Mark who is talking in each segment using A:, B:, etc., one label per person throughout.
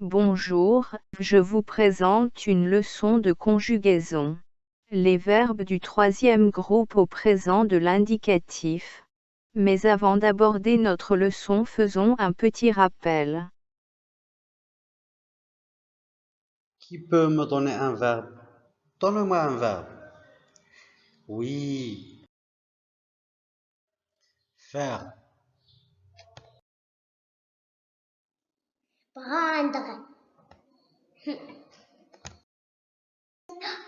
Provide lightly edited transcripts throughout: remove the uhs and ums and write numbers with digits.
A: Bonjour, je vous présente une leçon de conjugaison. Les verbes du troisième groupe au présent de l'indicatif. Mais avant d'aborder notre leçon, faisons un petit rappel.
B: Qui peut me donner un verbe? Donne-moi un verbe. Oui. Faire.
C: Prendre.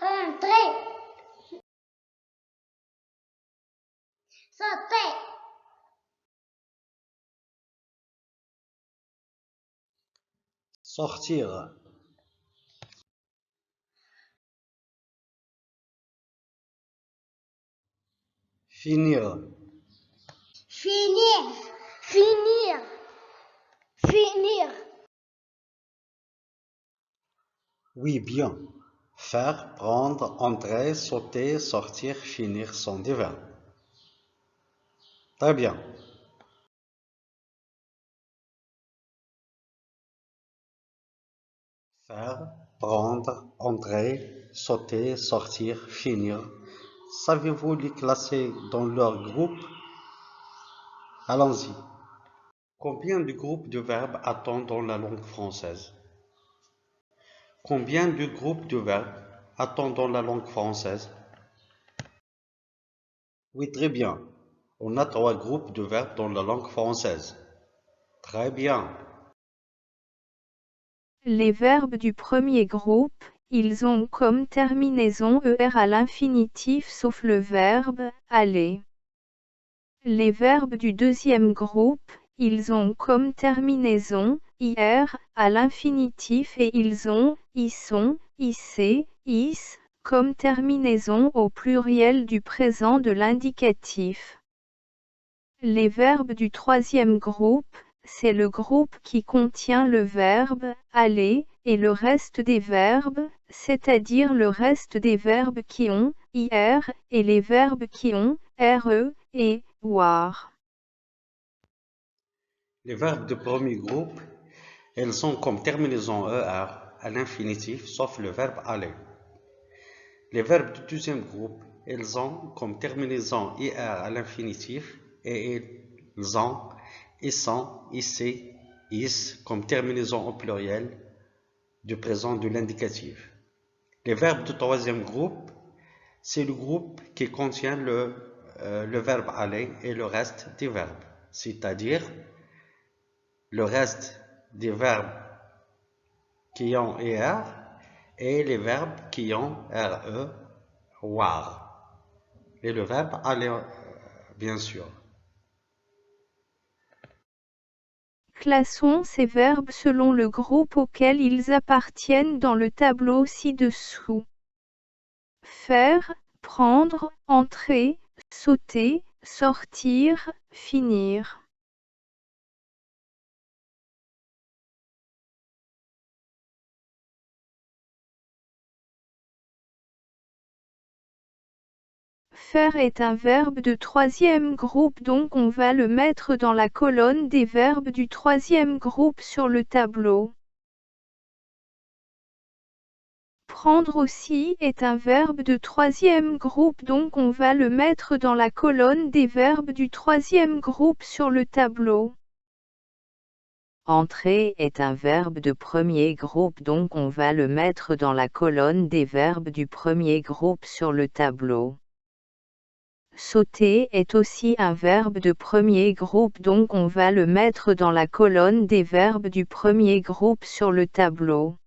C: Entrer. Sauter.
B: Sortir. Finir.
C: Finir. Finir. Finir.
B: Oui, bien. Faire, prendre, entrer, sauter, sortir, finir sont des verbes. Très bien. Faire, prendre, entrer, sauter, sortir, finir. Savez-vous les classer dans leur groupe? Allons-y. Combien de groupes de verbes a-t-on dans la langue française? Combien de groupes de verbes a-t-on dans la langue française? Oui, très bien. On a 3 groupes de verbes dans la langue française. Très bien.
A: Les verbes du premier groupe, ils ont comme terminaison ER à l'infinitif sauf le verbe aller. Les verbes du deuxième groupe, ils ont comme terminaison IR à l'infinitif et ils ont ils sont, IC, IS comme terminaison au pluriel du présent de l'indicatif. Les verbes du troisième groupe, c'est le groupe qui contient le verbe aller et le reste des verbes, c'est-à-dire le reste des verbes qui ont IR et les verbes qui ont RE et WAR.
B: Les verbes de premier groupe, elles ont comme terminaison ER à l'infinitif sauf le verbe aller. Les verbes du deuxième groupe, elles ont comme terminaison IR à l'infinitif et ils ont, ils sont, IC, IS comme terminaison au pluriel du présent de l'indicatif. Les verbes du troisième groupe, c'est le groupe qui contient le verbe aller et le reste des verbes, c'est-à-dire le reste des verbes qui ont ER et les verbes qui ont RE, WAR, et le verbe aller, bien sûr.
A: Classons ces verbes selon le groupe auquel ils appartiennent dans le tableau ci-dessous. Faire, prendre, entrer, sauter, sortir, finir. Faire est un verbe de troisième groupe, donc on va le mettre dans la colonne des verbes du troisième groupe sur le tableau. Prendre aussi est un verbe de troisième groupe, donc on va le mettre dans la colonne des verbes du troisième groupe sur le tableau. Entrer est un verbe de premier groupe, donc on va le mettre dans la colonne des verbes du premier groupe sur le tableau. Sauter est aussi un verbe de premier groupe, donc on va le mettre dans la colonne des verbes du premier groupe sur le tableau.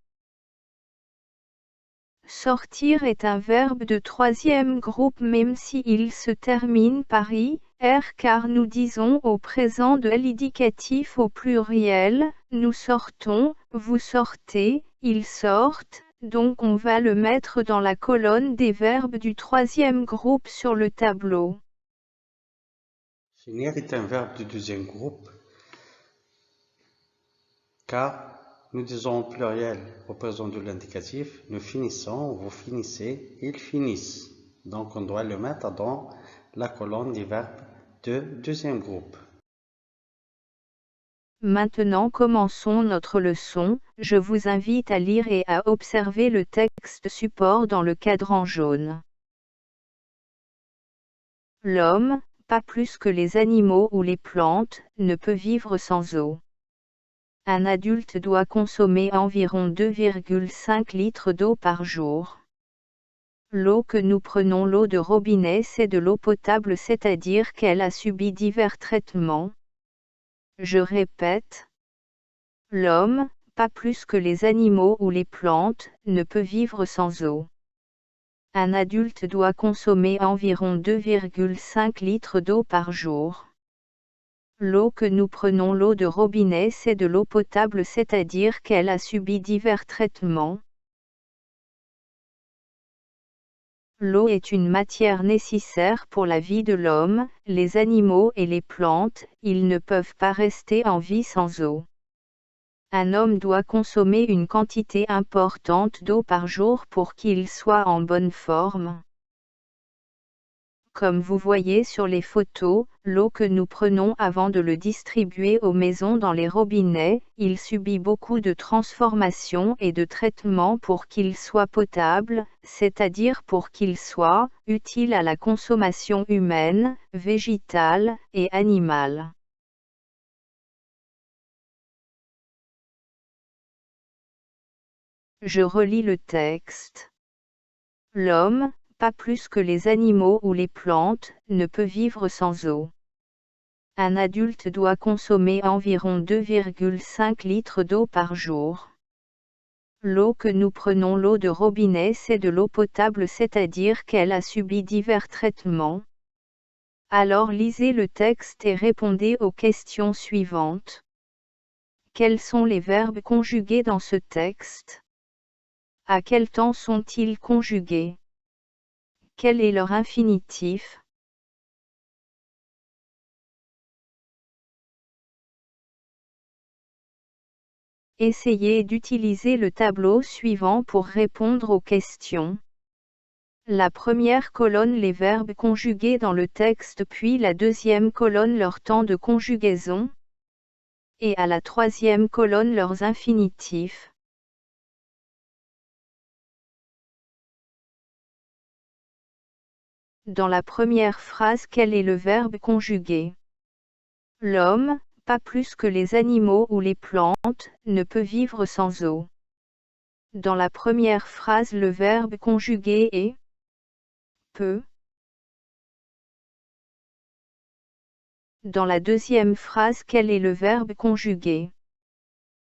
A: Sortir est un verbe de troisième groupe même si il se termine par IR car nous disons au présent de l'indicatif au pluriel, nous sortons, vous sortez, ils sortent, donc on va le mettre dans la colonne des verbes du troisième groupe sur le tableau.
B: Finir est un verbe du deuxième groupe car nous disons au pluriel au présent de l'indicatif, nous finissons, vous finissez, ils finissent. Donc on doit le mettre dans la colonne des verbes de deuxième groupe.
A: Maintenant commençons notre leçon. Je vous invite à lire et à observer le texte support dans le cadran jaune. L'homme, pas plus que les animaux ou les plantes, ne peut vivre sans eau. Un adulte doit consommer environ 2,5 litres d'eau par jour. L'eau que nous prenons, l'eau de robinet, c'est de l'eau potable, c'est-à-dire qu'elle a subi divers traitements. Je répète. L'homme, pas plus que les animaux ou les plantes, ne peut vivre sans eau. Un adulte doit consommer environ 2,5 litres d'eau par jour. L'eau que nous prenons, l'eau de robinet, c'est de l'eau potable, c'est-à-dire qu'elle a subi divers traitements. L'eau est une matière nécessaire pour la vie de l'homme, les animaux et les plantes, ils ne peuvent pas rester en vie sans eau. Un homme doit consommer une quantité importante d'eau par jour pour qu'il soit en bonne forme. Comme vous voyez sur les photos, l'eau que nous prenons avant de le distribuer aux maisons dans les robinets, il subit beaucoup de transformations et de traitements pour qu'il soit potable, c'est-à-dire pour qu'il soit utile à la consommation humaine, végétale et animale. Je relis le texte. L'homme, pas plus que les animaux ou les plantes, ne peut vivre sans eau. Un adulte doit consommer environ 2,5 litres d'eau par jour. L'eau que nous prenons, l'eau de robinet, c'est de l'eau potable, c'est-à-dire qu'elle a subi divers traitements. Alors lisez le texte et répondez aux questions suivantes. Quels sont les verbes conjugués dans ce texte? À quel temps sont-ils conjugués? Quel est leur infinitif? Essayez d'utiliser le tableau suivant pour répondre aux questions. La première colonne, les verbes conjugués dans le texte, puis la deuxième colonne, leur temps de conjugaison. Et à la troisième colonne, leurs infinitifs. Dans la première phrase, quel est le verbe conjugué? L'homme, pas plus que les animaux ou les plantes, ne peut vivre sans eau. Dans la première phrase, le verbe conjugué est peut. Dans la deuxième phrase, quel est le verbe conjugué?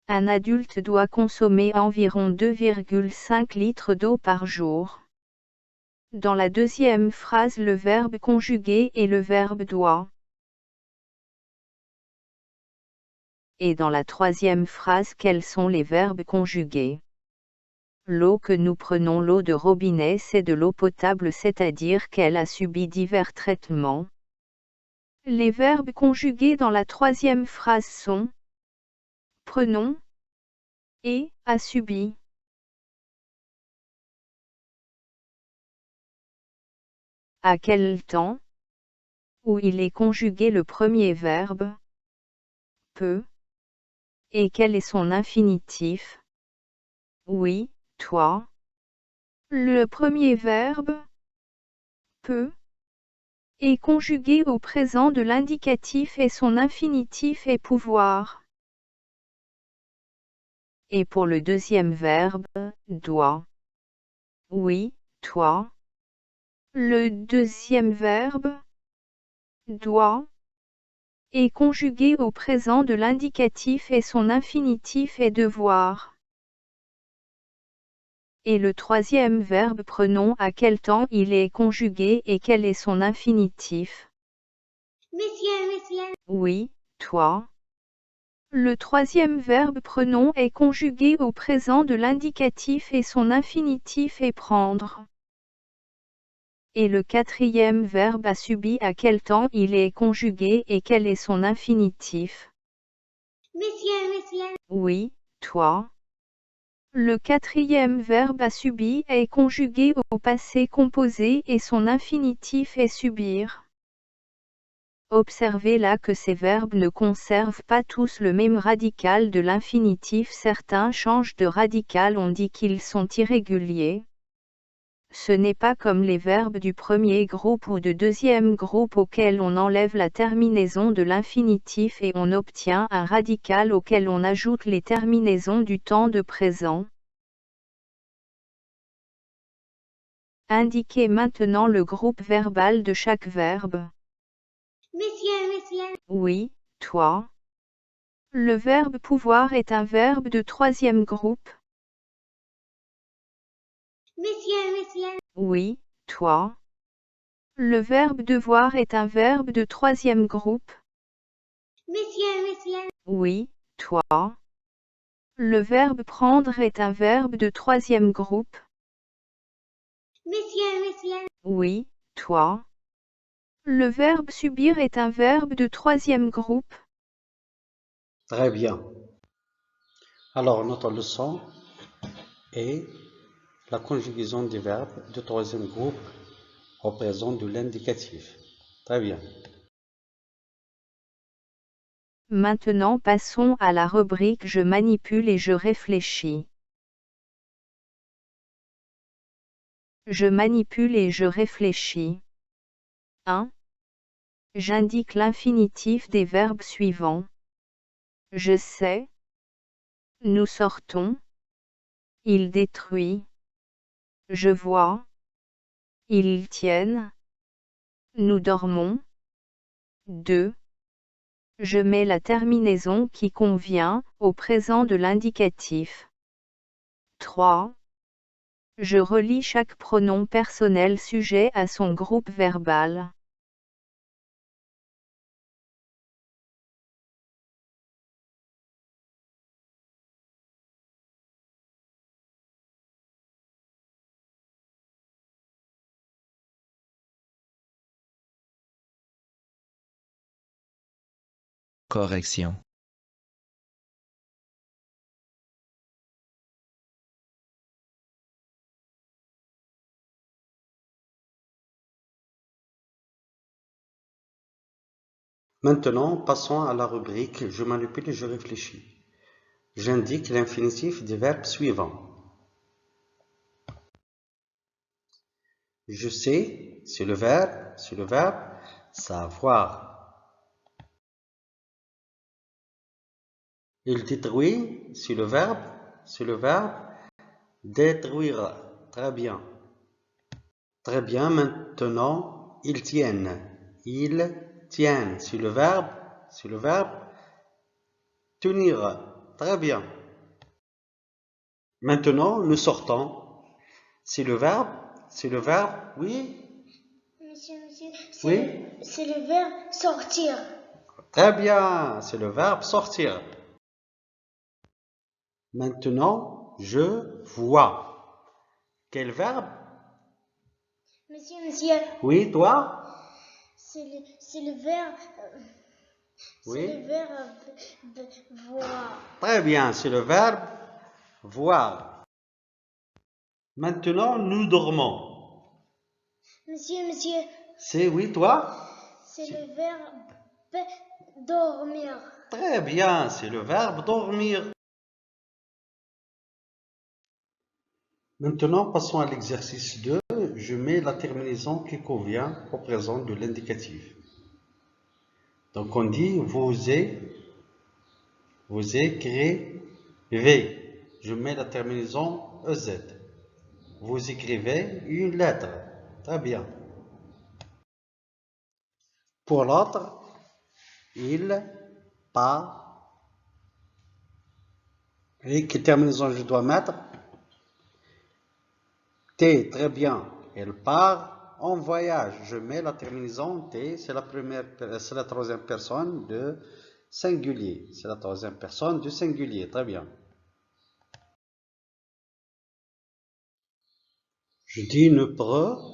A: Un adulte doit consommer environ 2,5 litres d'eau par jour. Dans la deuxième phrase, le verbe conjugué est le verbe doit. Et dans la troisième phrase, quels sont les verbes conjugués? L'eau que nous prenons, l'eau de robinet, c'est de l'eau potable, c'est-à-dire qu'elle a subi divers traitements. Les verbes conjugués dans la troisième phrase sont prenons et a subi. À quel temps? Où il est conjugué le premier verbe peut. Et quel est son infinitif? Oui, toi. Le premier verbe peut est conjugué au présent de l'indicatif et son infinitif est pouvoir. Et pour le deuxième verbe, doit. Oui, toi. Le deuxième verbe, doit, est conjugué au présent de l'indicatif et son infinitif est devoir. Et le troisième verbe prenons, à quel temps il est conjugué et quel est son infinitif?
C: Monsieur.
A: Oui, toi. Le troisième verbe prenons est conjugué au présent de l'indicatif et son infinitif est prendre. Et le quatrième verbe a subi, à quel temps il est conjugué et quel est son infinitif?
C: Monsieur.
A: Oui, toi. Le quatrième verbe a subi est conjugué au passé composé et son infinitif est subir. Observez là que ces verbes ne conservent pas tous le même radical de l'infinitif. Certains changent de radical, on dit qu'ils sont irréguliers. Ce n'est pas comme les verbes du premier groupe ou de deuxième groupe auquel on enlève la terminaison de l'infinitif et on obtient un radical auquel on ajoute les terminaisons du temps de présent. Indiquez maintenant le groupe verbal de chaque verbe.
C: Monsieur.
A: Oui, toi. Le verbe pouvoir est un verbe de troisième groupe.
C: Monsieur.
A: Oui, toi. Le verbe devoir est un verbe de troisième groupe.
C: Monsieur.
A: Oui, toi. Le verbe prendre est un verbe de troisième groupe.
C: Monsieur.
A: Oui, toi. Le verbe subir est un verbe de troisième groupe.
B: Très bien. Alors, notre leçon est la conjugaison des verbes de troisième groupe au présent de l'indicatif. Très bien.
A: Maintenant passons à la rubrique Je manipule et je réfléchis. Je manipule et je réfléchis. 1. J'indique l'infinitif des verbes suivants. Je sais. Nous sortons. Il détruit. Je vois. Ils tiennent. Nous dormons. 2. Je mets la terminaison qui convient au présent de l'indicatif. 3. Je relie chaque pronom personnel sujet à son groupe verbal.
D: Correction.
B: Maintenant, passons à la rubrique Je manipule et je réfléchis. J'indique l'infinitif des verbes suivants. Je sais, c'est le verbe, savoir. Il détruit, c'est le verbe, détruire. Très bien. Très bien, maintenant, ils tiennent, c'est le verbe, tenir. Très bien. Maintenant, nous sortons, c'est le verbe, oui,
C: Monsieur.
B: oui.
C: C'est le verbe sortir.
B: Très bien, c'est le verbe sortir. Maintenant, je vois. Quel verbe?
C: Monsieur.
B: Oui, toi?
C: C'est le verbe.
B: Oui.
C: C'est le verbe voir.
B: Très bien, c'est le verbe voir. Maintenant, nous dormons.
C: Monsieur.
B: C'est oui, toi?
C: C'est le verbe dormir.
B: Très bien, c'est le verbe dormir. Maintenant, passons à l'exercice 2. Je mets la terminaison qui convient au présent de l'indicatif. Donc, on dit vous écrivez. Je mets la terminaison EZ. Vous écrivez une lettre. Très bien. Pour l'autre, il, pas. Et quelle terminaison je dois mettre? T, très bien. Elle part en voyage. Je mets la terminaison T, c'est la troisième personne de singulier. C'est la troisième personne du singulier. Très bien. Je dis ne pre.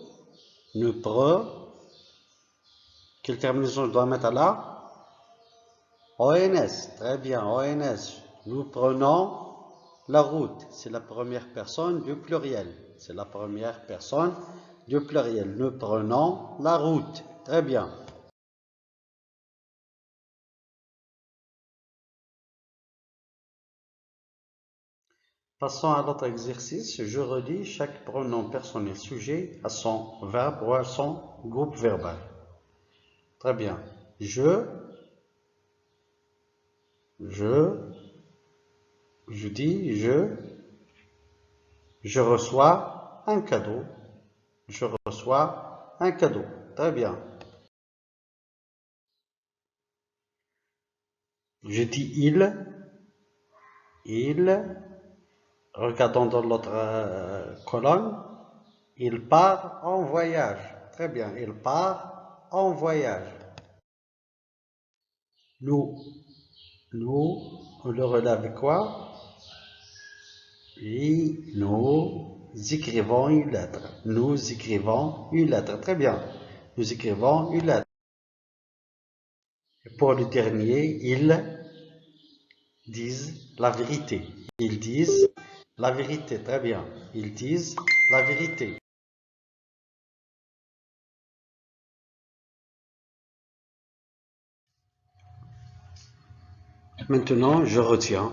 B: Quelle terminaison je dois mettre là? ONS. Très bien, ONS. Nous prenons la route. C'est la première personne du pluriel. Nous prenons la route. Très bien. Passons à l'autre exercice. Je relis chaque pronom personnel sujet à son verbe ou à son groupe verbal. Très bien. Je dis je reçois un cadeau. Je reçois un cadeau. Très bien. Je dis il, regardons dans l'autre colonne, il part en voyage. Très bien, il part en voyage. Nous, on le relève avec quoi? Oui, nous écrivons une lettre. Nous écrivons une lettre. Très bien. Nous écrivons une lettre. Et pour le dernier, ils disent la vérité. Ils disent la vérité. Très bien. Ils disent la vérité. Maintenant, je retiens.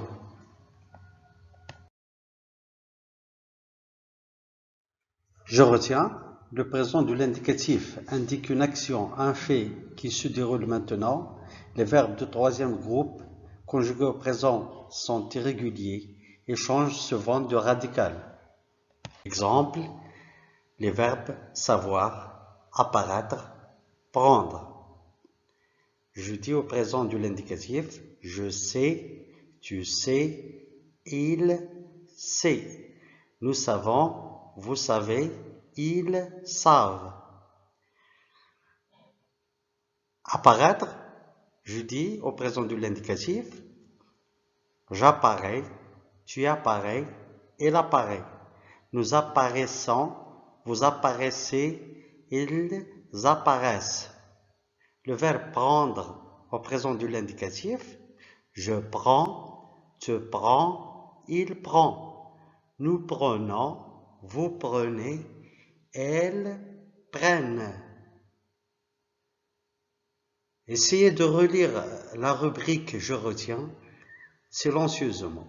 B: Je retiens. Le présent de l'indicatif indique une action, un fait qui se déroule maintenant. Les verbes de troisième groupe conjugués au présent sont irréguliers et changent souvent de radical. Exemple, les verbes savoir, apparaître, prendre. Je dis au présent de l'indicatif, je sais, tu sais, il sait. Nous savons, vous savez, ils savent. Apparaître, je dis au présent de l'indicatif, j'apparais, tu apparais, il apparaît. Nous apparaissons, vous apparaissez, ils apparaissent. Le verbe prendre au présent de l'indicatif, je prends, tu prends, il prend. Nous prenons, vous prenez, elles prennent. Essayez de relire la rubrique je retiens silencieusement.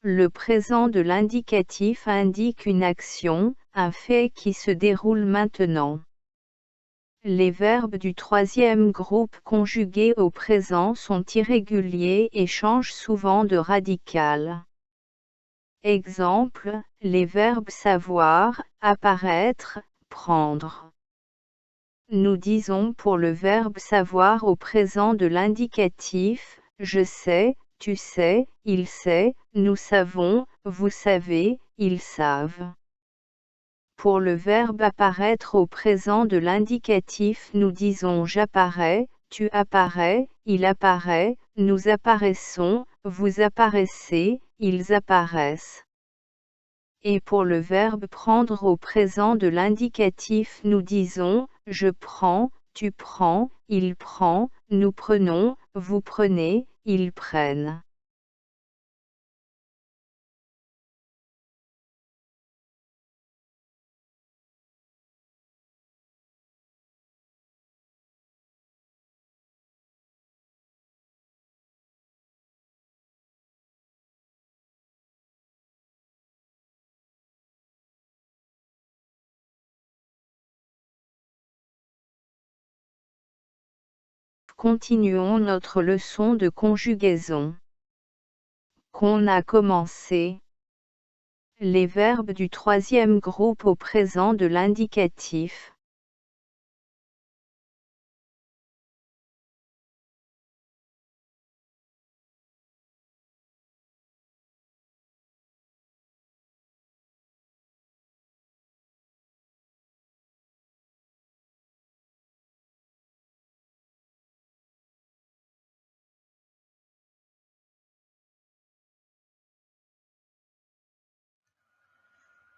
A: Le présent de l'indicatif indique une action, un fait qui se déroule maintenant. Les verbes du troisième groupe conjugués au présent sont irréguliers et changent souvent de radical. Exemple, les verbes savoir, apparaître, prendre. Nous disons pour le verbe savoir au présent de l'indicatif, je sais, tu sais, il sait, nous savons, vous savez, ils savent. Pour le verbe apparaître au présent de l'indicatif, nous disons j'apparais, tu apparais, il apparaît, nous apparaissons, vous apparaissez, ils apparaissent. Et pour le verbe prendre au présent de l'indicatif, nous disons je prends, tu prends, il prend, nous prenons, vous prenez, ils prennent. Continuons notre leçon de conjugaison. Qu'on a commencé. Les verbes du troisième groupe au présent de l'indicatif.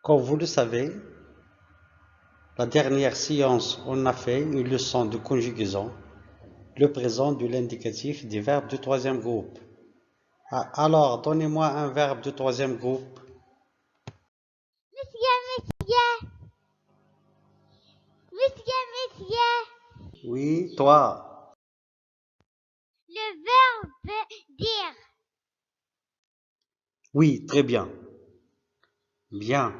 B: Comme vous le savez, la dernière séance, on a fait une leçon de conjugaison, le présent de l'indicatif des verbes du troisième groupe. Alors, donnez-moi un verbe du troisième groupe.
C: monsieur. Monsieur.
B: Oui, toi.
C: Le verbe dire.
B: Oui, très bien. Bien.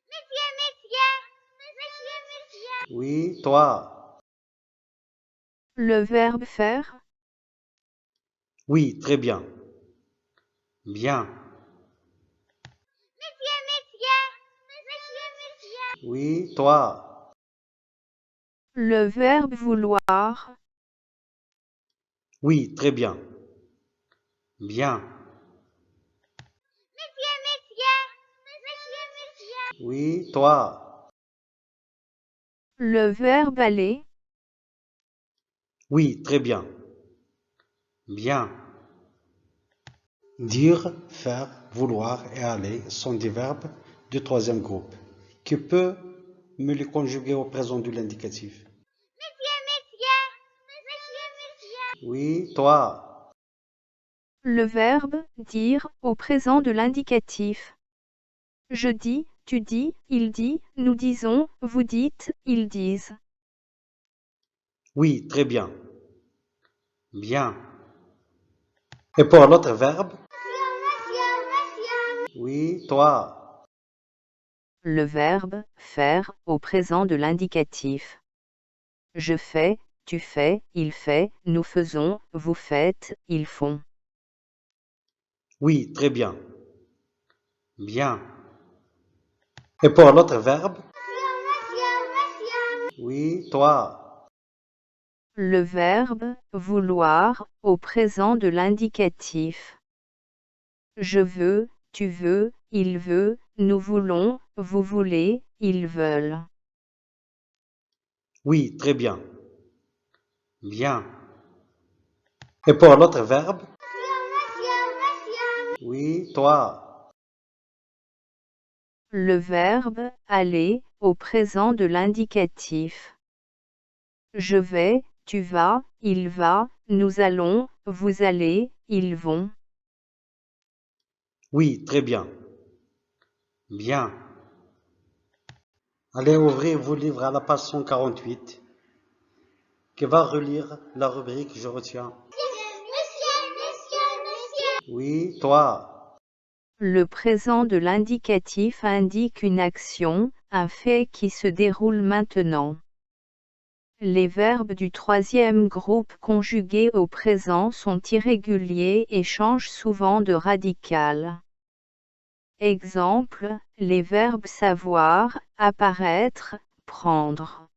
C: Monsieur.
B: Oui, toi.
A: Le verbe faire.
B: Oui, très bien. Bien. Oui, toi.
A: Le verbe vouloir.
B: Oui, très bien. Bien. Oui, toi.
A: Le verbe aller.
B: Oui, très bien. Bien. Dire, faire, vouloir et aller sont des verbes du troisième groupe qui peut me les conjuguer au présent de l'indicatif. Oui, toi.
A: Le verbe dire au présent de l'indicatif. Je dis, tu dis, il dit, nous disons, vous dites, ils disent.
B: Oui, très bien. Bien. Et pour l'autre verbe? Oui, toi.
A: Le verbe faire au présent de l'indicatif. Je fais, tu fais, il fait, nous faisons, vous faites, ils font.
B: Oui, très bien. Bien. Et pour l'autre verbe? Oui, toi.
A: Le verbe vouloir au présent de l'indicatif. Je veux, tu veux, il veut, nous voulons, vous voulez, ils veulent.
B: Oui, très bien. Bien. Et pour l'autre verbe? Oui, toi.
A: Le verbe aller au présent de l'indicatif. Je vais, tu vas, il va, nous allons, vous allez, ils vont.
B: Oui, très bien. Bien. Allez ouvrir vos livres à la page 148 qui va relire la rubrique Je retiens. Oui, toi.
A: Le présent de l'indicatif indique une action, un fait qui se déroule maintenant. Les verbes du troisième groupe conjugués au présent sont irréguliers et changent souvent de radical. Exemple, les verbes savoir, apparaître, prendre.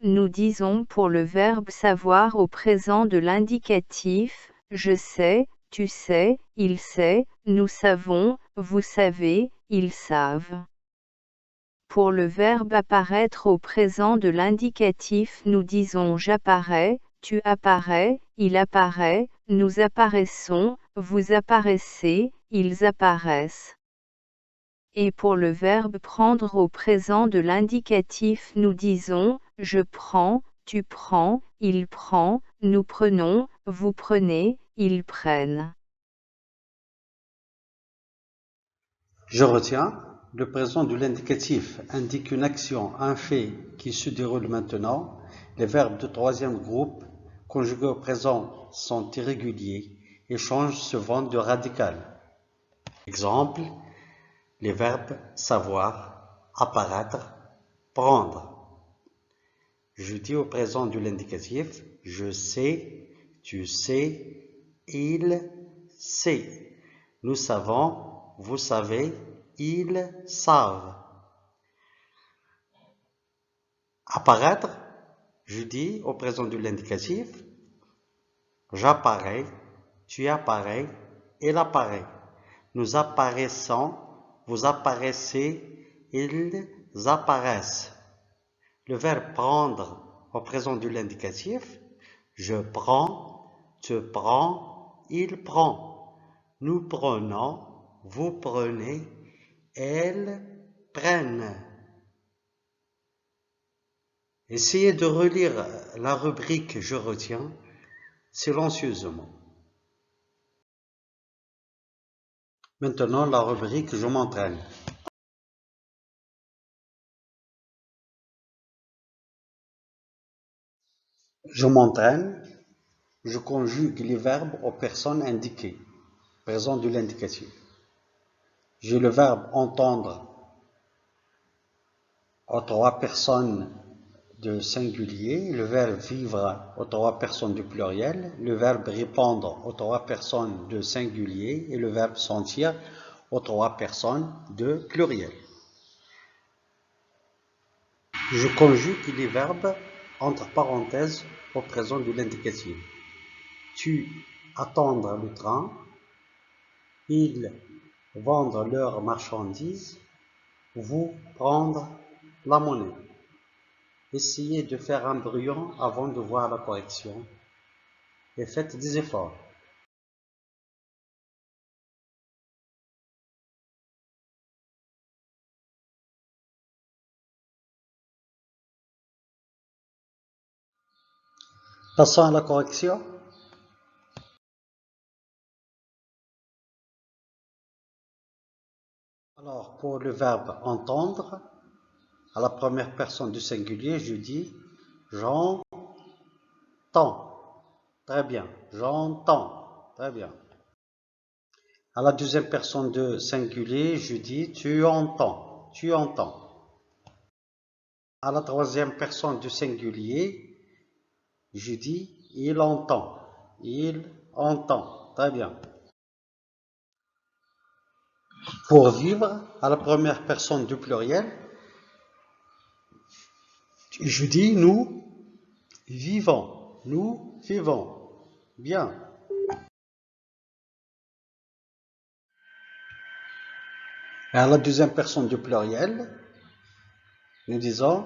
A: Nous disons pour le verbe savoir au présent de l'indicatif, je sais, tu sais, il sait, nous savons, vous savez, ils savent. Pour le verbe apparaître au présent de l'indicatif, nous disons j'apparais, tu apparais, il apparaît, nous apparaissons, vous apparaissez, ils apparaissent. Et pour le verbe prendre au présent de l'indicatif, nous disons je prends, tu prends, il prend, nous prenons, vous prenez, ils prennent.
B: Je retiens. Le présent de l'indicatif indique une action, un fait qui se déroule maintenant. Les verbes du troisième groupe conjugués au présent sont irréguliers et changent souvent de radical. Exemple, les verbes savoir, apparaître, prendre. Je dis au présent de l'indicatif, je sais, tu sais, il sait. Nous savons, vous savez, ils savent. Apparaître, je dis au présent de l'indicatif, j'apparais, tu apparais, il apparaît. Nous apparaissons, vous apparaissez, ils apparaissent. Le verbe prendre au présent de l'indicatif, je prends, tu prends, il prend. Nous prenons, vous prenez, elles prennent. Essayez de relire la rubrique Je retiens silencieusement. Maintenant, la rubrique Je m'entraîne. Je m'entraîne. Je conjugue les verbes aux personnes indiquées, présent de l'indicatif. J'ai le verbe entendre aux 3 personnes de singulier, le verbe vivre aux 3 personnes du pluriel, le verbe répondre aux 3 personnes de singulier et le verbe sentir aux 3 personnes de pluriel. Je conjugue les verbes entre parenthèses au présent de l'indicatif. Tu attendre le train, ils vendre leurs marchandises, vous prendre la monnaie. Essayez de faire un brouillon avant de voir la correction et faites des efforts. Passons à la correction. Alors, pour le verbe entendre, à la première personne du singulier, je dis j'entends. Très bien. J'entends. Très bien. À la deuxième personne de singulier, je dis tu entends. Tu entends. À la troisième personne du singulier, je dis il entend. Il entend. Très bien. Pour vivre, à la première personne du pluriel, je dis nous vivons. Nous vivons. Bien. Et à la deuxième personne du pluriel, nous disons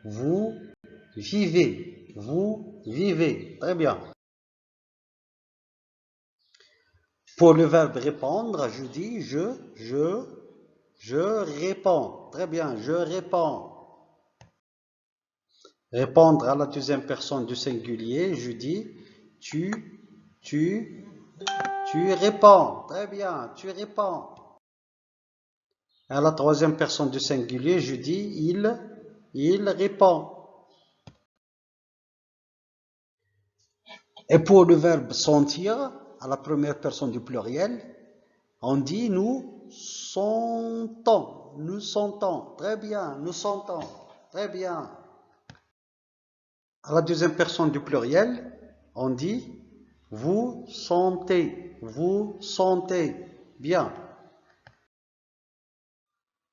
B: vous vivez. Vous vivez. Très bien. Pour le verbe répondre, je dis je réponds. Très bien, je réponds. Répondre à la deuxième personne du singulier, je dis tu réponds. Très bien, tu réponds. À la troisième personne du singulier, je dis il répond. Et pour le verbe sentir, à la première personne du pluriel, on dit nous sentons. Nous sentons. Très bien, nous sentons. Très bien. À la deuxième personne du pluriel, on dit vous sentez. Vous sentez. Bien.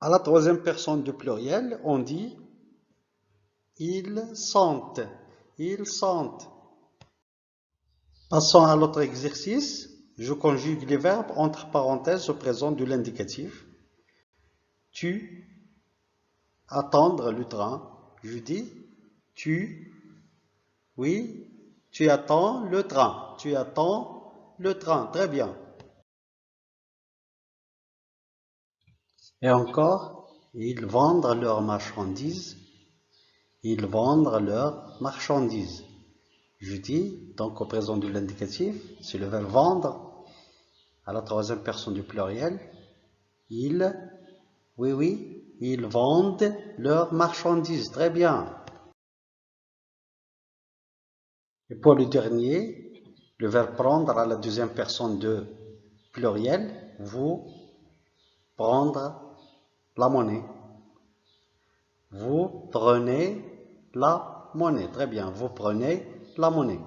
B: À la troisième personne du pluriel, on dit ils sentent. Ils sentent. Passons à l'autre exercice. Je conjugue les verbes entre parenthèses au présent de l'indicatif. Tu attendre le train. Je dis oui, tu attends le train. Tu attends le train. Très bien. Et encore, ils vendent leurs marchandises. Ils vendent leurs marchandises. Je dis, donc au présent de l'indicatif, c'est le verbe vendre, à la troisième personne du pluriel. Ils, oui, ils vendent leurs marchandises. Très bien. Et pour le dernier, le verbe prendre à la deuxième personne de pluriel, vous prendre la monnaie. Vous prenez la monnaie. Très bien, vous prenez la monnaie.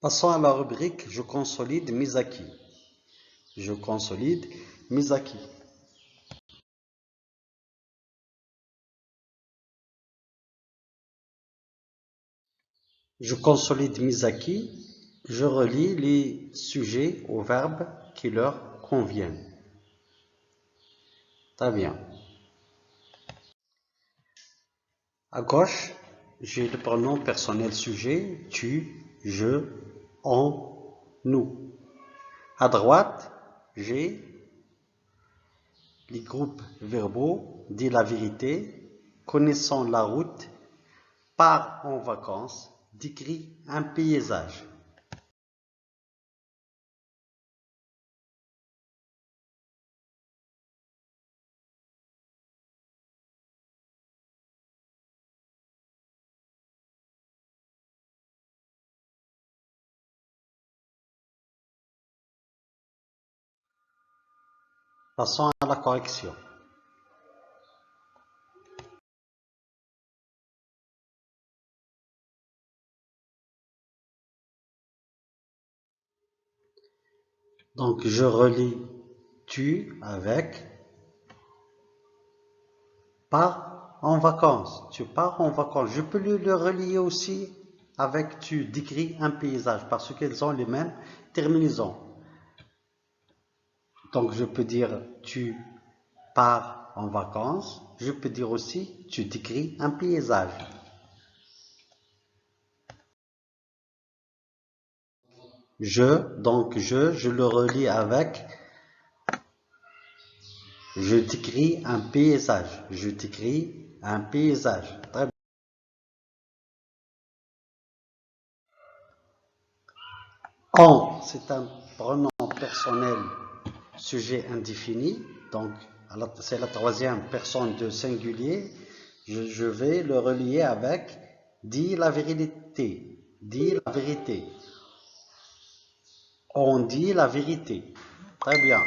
B: Passons à la rubrique je consolide mes acquis. Je consolide mes acquis. Je consolide mes acquis. Je relie les sujets aux verbes qui leur conviennent. Très bien. À gauche, j'ai le pronom personnel sujet, tu, je, on, nous. À droite, j'ai les groupes verbaux, dit la vérité, connaissant la route, part en vacances décrit un paysage. Passons à la correction. Donc, je relie tu avec pars en vacances. Tu pars en vacances. Je peux le relier aussi avec tu décris un paysage parce qu'elles ont les mêmes terminaisons. Donc, je peux dire tu pars en vacances. Je peux dire aussi tu décris un paysage. Je le relie avec je décris un paysage. Je décris un paysage. Très bien. En, c'est un pronom personnel sujet indéfini. Donc, c'est la troisième personne de singulier. Je vais le relier avec dis la vérité. Dis la vérité. On dit la vérité. Très bien.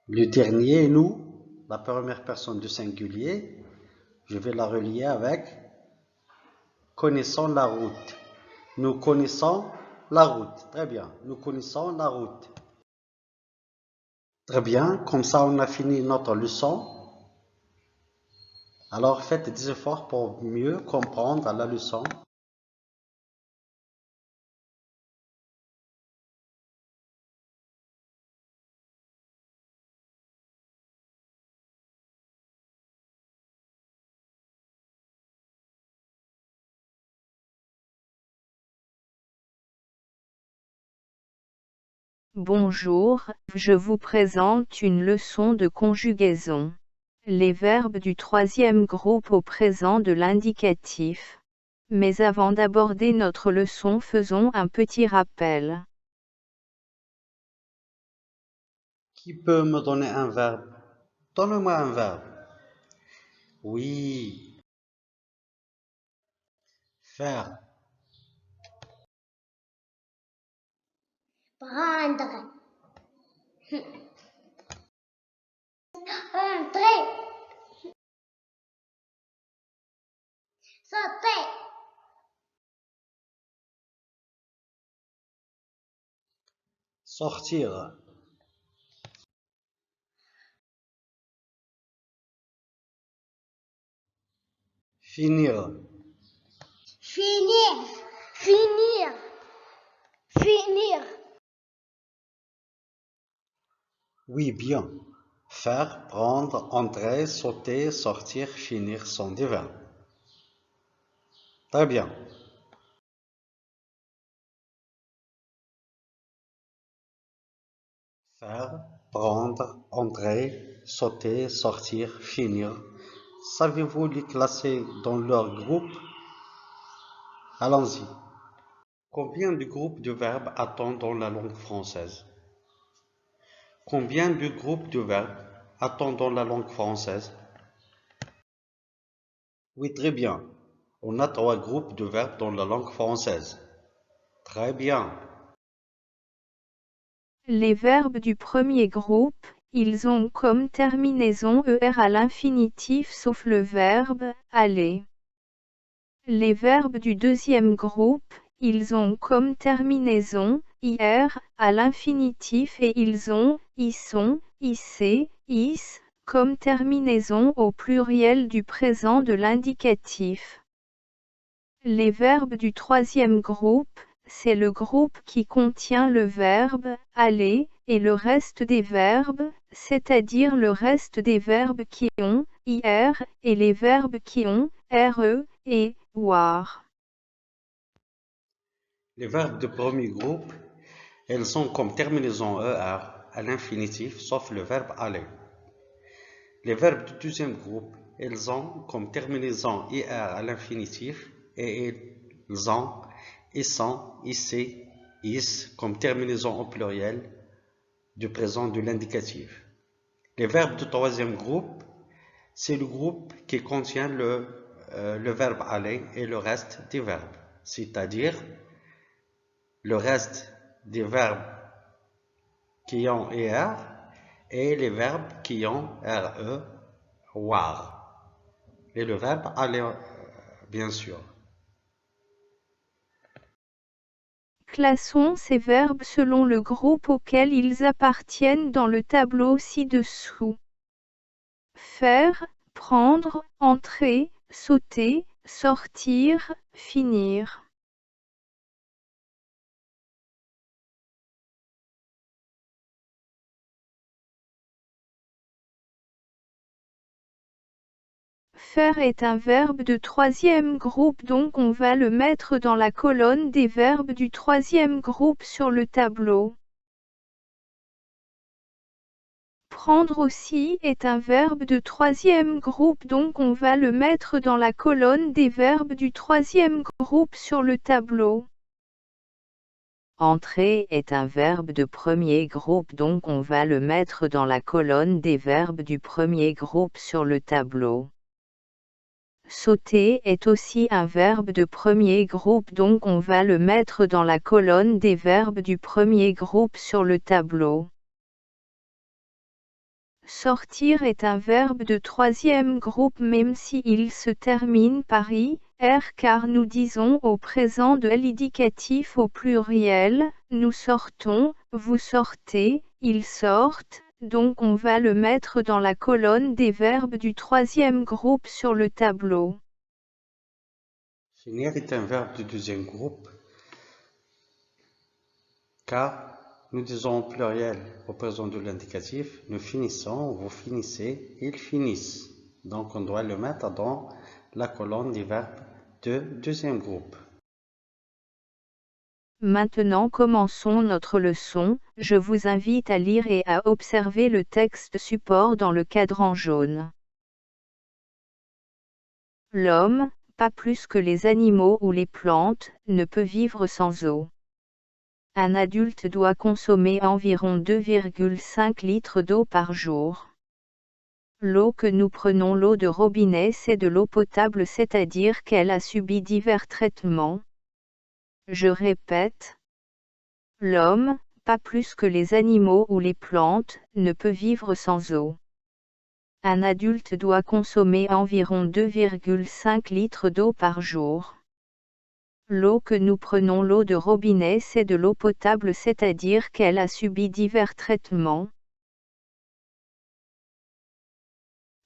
B: Le dernier, nous, la première personne du singulier, je vais la relier avec connaissons la route. Nous connaissons la route. Très bien. Nous connaissons la route. Très bien. Comme ça, on a fini notre leçon. Alors, faites des efforts pour mieux comprendre la leçon.
A: Bonjour, je vous présente une leçon de conjugaison. Les verbes du troisième groupe au présent de l'indicatif. Mais avant d'aborder notre leçon, faisons un petit rappel.
B: Qui peut me donner un verbe? Donne-moi un verbe. Oui. Faire.
C: Prendre. Entrer. Sauter.
B: Sortir. Finir.
C: Finir. Finir. Finir.
B: Oui, bien. Faire, prendre, entrer, sauter, sortir, finir sont des verbes. Très bien. Faire, prendre, entrer, sauter, sortir, finir. Savez-vous les classer dans leur groupe? Allons-y. Combien de groupes de verbes a-t-on dans la langue française? Combien de groupes de verbes a-t-on dans la langue française? Oui, très bien. On a 3 groupes de verbes dans la langue française. Très bien.
A: Les verbes du premier groupe, ils ont comme terminaison ER à l'infinitif sauf le verbe aller. Les verbes du deuxième groupe, ils ont comme terminaison IR à l'infinitif et ils ont ils sont, IC, IS comme terminaison au pluriel du présent de l'indicatif. Les verbes du troisième groupe, c'est le groupe qui contient le verbe aller et le reste des verbes, c'est-à-dire le reste des verbes qui ont IR et les verbes qui ont RE et WAR.
B: Les verbes de premier groupe, elles ont comme terminaison ER à l'infinitif, sauf le verbe aller. Les verbes du deuxième groupe, elles ont comme terminaison IR à l'infinitif et elles ont ISON, IC, IS comme terminaison au pluriel du présent de l'indicatif. Les verbes du troisième groupe, c'est le groupe qui contient le verbe aller et le reste des verbes, c'est-à-dire le reste des verbes qui ont ER et les verbes qui ont RE, WAR, et le verbe aller, bien sûr.
A: Classons ces verbes selon le groupe auquel ils appartiennent dans le tableau ci-dessous. Faire, prendre, entrer, sauter, sortir, finir. Faire est un verbe de troisième groupe, donc on va le mettre dans la colonne des verbes du troisième groupe sur le tableau. Prendre aussi est un verbe de troisième groupe, donc on va le mettre dans la colonne des verbes du troisième groupe sur le tableau. Entrer est un verbe de premier groupe, donc on va le mettre dans la colonne des verbes du premier groupe sur le tableau. Sauter est aussi un verbe de premier groupe, donc on va le mettre dans la colonne des verbes du premier groupe sur le tableau. Sortir est un verbe de troisième groupe même si il se termine par IR car nous disons au présent de l'indicatif au pluriel, nous sortons, vous sortez, ils sortent, donc on va le mettre dans la colonne des verbes du troisième groupe sur le tableau.
B: Finir est un verbe du deuxième groupe car nous disons au pluriel au présent de l'indicatif, nous finissons, vous finissez, ils finissent. Donc on doit le mettre dans la colonne des verbes de deuxième groupe.
A: Maintenant commençons notre leçon, je vous invite à lire et à observer le texte support dans le cadran jaune. L'homme, pas plus que les animaux ou les plantes, ne peut vivre sans eau. Un adulte doit consommer environ 2,5 litres d'eau par jour. L'eau que nous prenons, l'eau de robinet, c'est de l'eau potable, c'est-à-dire qu'elle a subi divers traitements. Je répète. L'homme, pas plus que les animaux ou les plantes, ne peut vivre sans eau. Un adulte doit consommer environ 2,5 litres d'eau par jour. L'eau que nous prenons, l'eau de robinet, c'est de l'eau potable, c'est-à-dire qu'elle a subi divers traitements.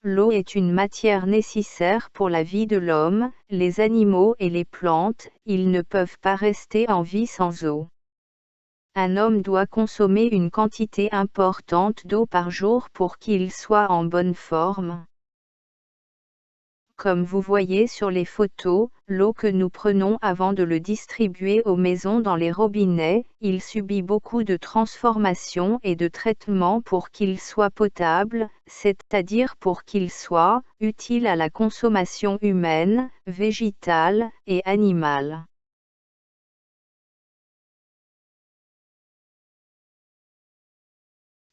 A: L'eau est une matière nécessaire pour la vie de l'homme, les animaux et les plantes, ils ne peuvent pas rester en vie sans eau. Un homme doit consommer une quantité importante d'eau par jour pour qu'il soit en bonne forme. Comme vous voyez sur les photos, l'eau que nous prenons avant de le distribuer aux maisons dans les robinets, il subit beaucoup de transformations et de traitements pour qu'il soit potable, c'est-à-dire pour qu'il soit utile à la consommation humaine, végétale et animale.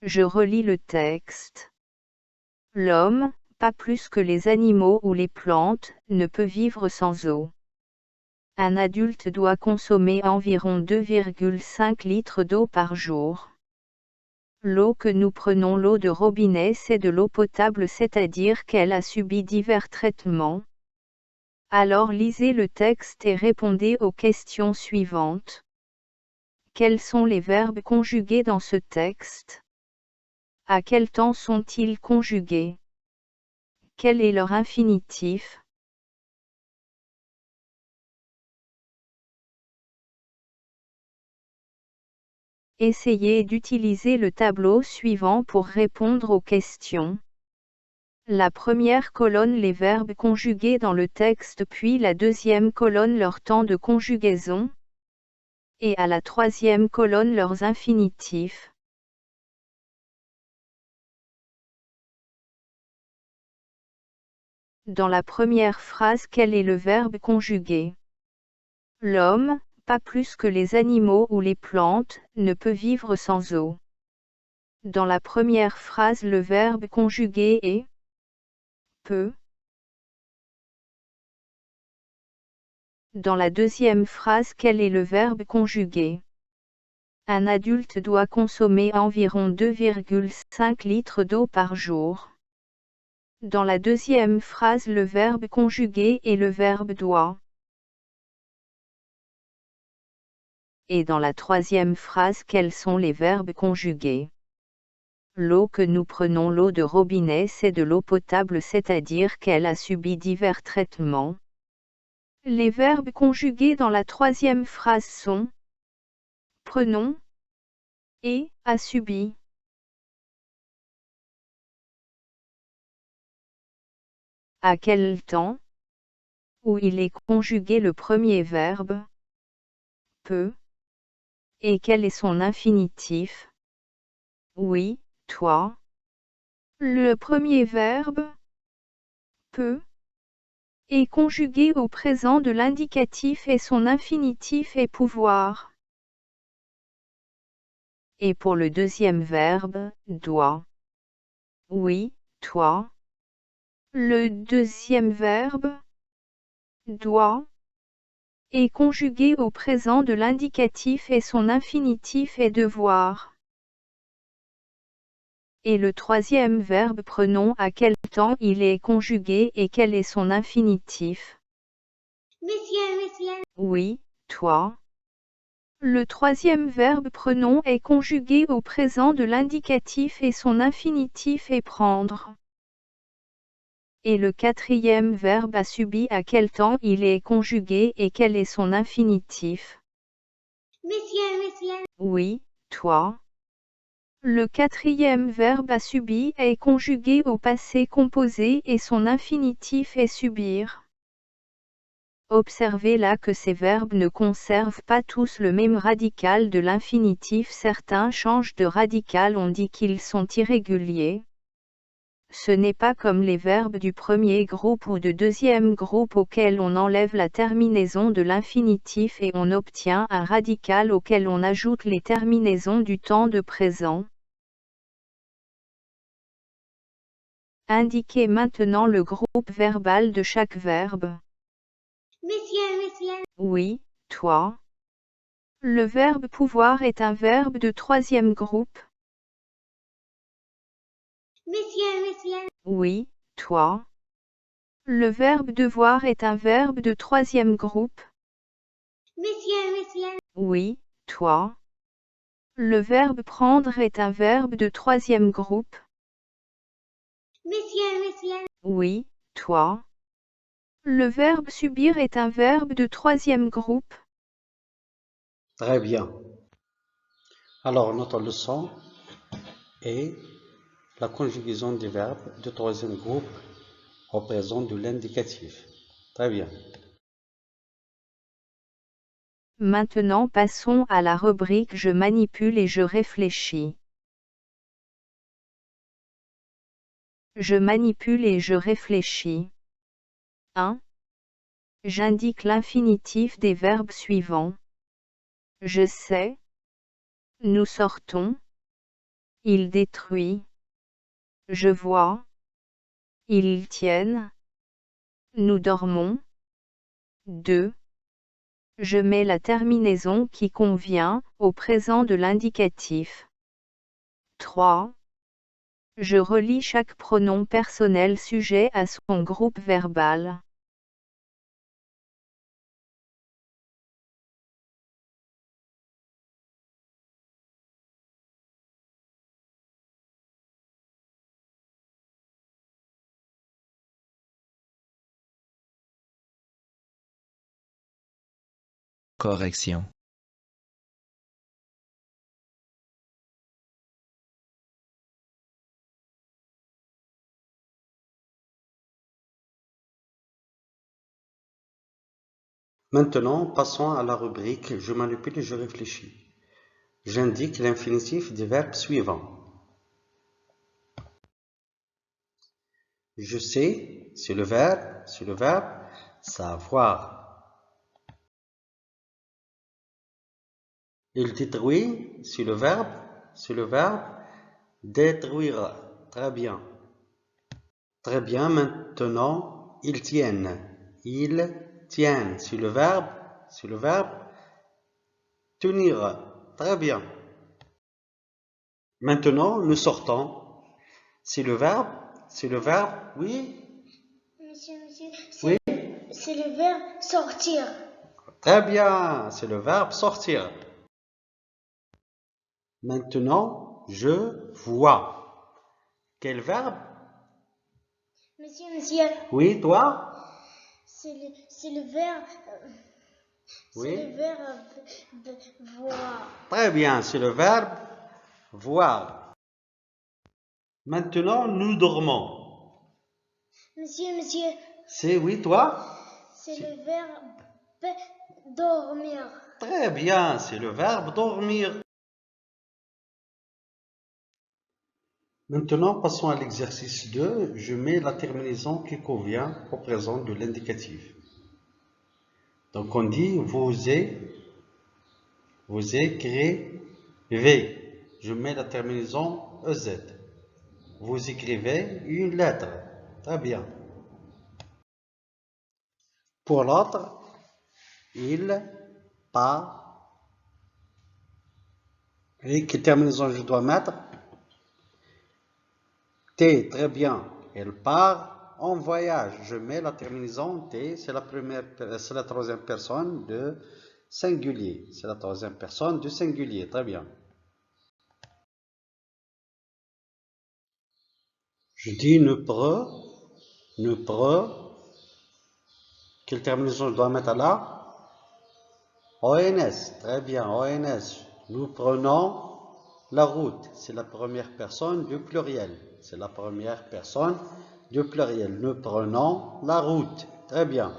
A: Je relis le texte. L'homme, pas plus que les animaux ou les plantes, ne peut vivre sans eau. Un adulte doit consommer environ 2,5 litres d'eau par jour. L'eau que nous prenons, l'eau de robinet, c'est de l'eau potable, c'est-à-dire qu'elle a subi divers traitements. Alors lisez le texte et répondez aux questions suivantes. Quels sont les verbes conjugués dans ce texte? À quel temps sont-ils conjugués? Quel est leur infinitif? Essayez d'utiliser le tableau suivant pour répondre aux questions. La première colonne les verbes conjugués dans le texte, puis la deuxième colonne leur temps de conjugaison, et à la troisième colonne leurs infinitifs. Dans la première phrase, quel est le verbe conjugué? L'homme, pas plus que les animaux ou les plantes, ne peut vivre sans eau. Dans la première phrase, le verbe conjugué est peut. Dans la deuxième phrase, quel est le verbe conjugué? Un adulte doit consommer environ 2,5 litres d'eau par jour. Dans la deuxième phrase, le verbe conjugué est le verbe doit. Et dans la troisième phrase, quels sont les verbes conjugués? L'eau que nous prenons, l'eau de robinet, c'est de l'eau potable, c'est-à-dire qu'elle a subi divers traitements. Les verbes conjugués dans la troisième phrase sont prenons et a subi. À quel temps? Où il est conjugué le premier verbe peut. Et quel est son infinitif? Oui, toi. Le premier verbe peut est conjugué au présent de l'indicatif et son infinitif est pouvoir. Et pour le deuxième verbe, doit. Oui, toi. Le deuxième verbe doit est conjugué au présent de l'indicatif et son infinitif est devoir. Et le troisième verbe prenons, à quel temps il est conjugué et quel est son infinitif?
C: Monsieur.
A: Oui, toi. Le troisième verbe prenons est conjugué au présent de l'indicatif et son infinitif est prendre. Et le quatrième verbe a subi, à quel temps il est conjugué et quel est son infinitif?
C: Monsieur.
A: Oui, toi. Le quatrième verbe a subi est conjugué au passé composé et son infinitif est subir. Observez là que ces verbes ne conservent pas tous le même radical de l'infinitif, certains changent de radical, on dit qu'ils sont irréguliers. Ce n'est pas comme les verbes du premier groupe ou de deuxième groupe auquel on enlève la terminaison de l'infinitif et on obtient un radical auquel on ajoute les terminaisons du temps de présent. Indiquez maintenant le groupe verbal de chaque verbe.
C: Monsieur.
A: Oui, toi. Le verbe pouvoir est un verbe de troisième groupe.
C: Monsieur.
A: Oui, toi. Le verbe devoir est un verbe de troisième groupe.
C: Monsieur.
A: Oui, toi. Le verbe prendre est un verbe de troisième groupe.
C: Monsieur.
A: Oui, toi. Le verbe subir est un verbe de troisième groupe.
B: Très bien. Alors, notre leçon est la conjugaison des verbes du troisième groupe au présent de l'indicatif. Très bien.
A: Maintenant passons à la rubrique Je manipule et je réfléchis. Je manipule et je réfléchis. 1. J'indique l'infinitif des verbes suivants. Je sais. Nous sortons. Il détruit. Je vois. Ils tiennent. Nous dormons. 2. Je mets la terminaison qui convient au présent de l'indicatif. 3. Je relie chaque pronom personnel sujet à son groupe verbal.
D: Correction.
B: Maintenant, passons à la rubrique Je manipule et je réfléchis. J'indique l'infinitif des verbes suivants. Je sais, c'est le verbe, savoir. Il détruit, c'est le verbe, détruire. Très bien. Très bien, maintenant, ils tiennent. Ils tiennent, c'est le verbe, tenir. Très bien. Maintenant, nous sortons. C'est le verbe, oui.
C: Monsieur,
B: Oui.
C: c'est le verbe sortir.
B: Très bien, c'est le verbe sortir. Maintenant, je vois. Quel verbe?
C: Monsieur,
B: Oui, toi?
C: c'est le verbe.
B: Oui.
C: C'est le verbe voir.
B: Très bien, c'est le verbe voir. Maintenant, nous dormons.
C: Monsieur,
B: C'est oui, toi?
C: c'est le verbe dormir.
B: Très bien, c'est le verbe dormir. Maintenant, passons à l'exercice 2. Je mets la terminaison qui convient au présent de l'indicatif. Donc, on dit vous écrivez. Je mets la terminaison EZ. Vous écrivez une lettre. Très bien. Pour l'autre, il, pas. Et quelle terminaison je dois mettre? T, très bien. Elle part en voyage. Je mets la terminaison T, c'est la troisième personne de singulier. C'est la troisième personne du singulier. Très bien. Je dis ne pre. Quelle terminaison je dois mettre là? ONS. Très bien, ONS. Nous prenons la route. C'est la première personne du pluriel. C'est la première personne du pluriel. Nous prenons la route. Très bien.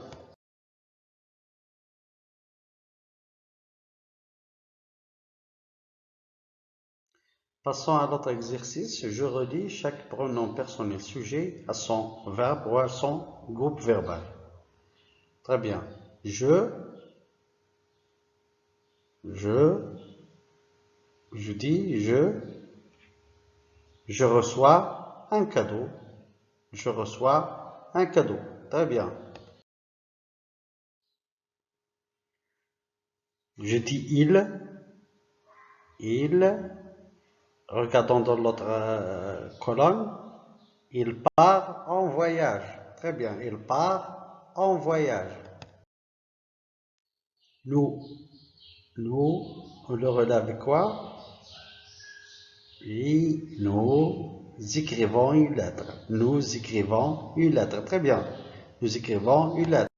B: Passons à l'autre exercice. Je relis chaque pronom personnel sujet à son verbe ou à son groupe verbal. Très bien. Je dis je reçois un cadeau. Je reçois un cadeau. Très bien. Je dis il, regardons dans l'autre colonne, il part en voyage. Très bien, il part en voyage. Nous, on le relève avec quoi? Et nous écrivons une lettre. Nous écrivons une lettre. Très bien. Nous écrivons une lettre.